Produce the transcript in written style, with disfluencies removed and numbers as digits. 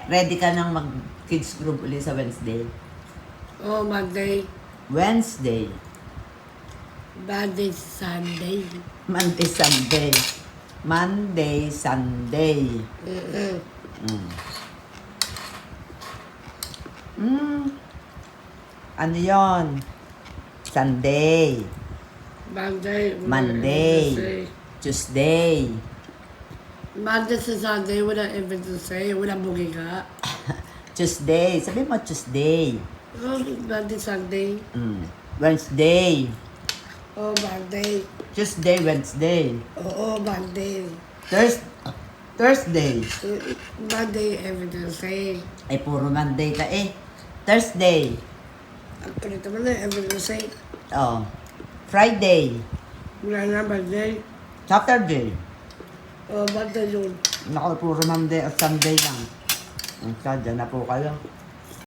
Ready ka nang mag-kids group ulit sa Wednesday? Oh, Monday. Wednesday. Monday, Sunday. Monday, Sunday. Monday, Sunday. Mm. Ano yon? Sunday. Monday. Tuesday. Monday sa Sunday, wala event to say. Wala bugi ka. Tuesday. Sabi mo Tuesday. Oh, Monday, Sunday. Wednesday. Oh, Monday. Tuesday, Wednesday. Oo, Monday. Thursday. Monday, event to say. Ay, puro Monday ka eh. Thursday. Ang kulit naman na, event to say. Oh. Friday. Wala na, Monday. Saturday. Oh, Monday yun. Naku, puro Monday at Sunday lang. Sadya na po kayo.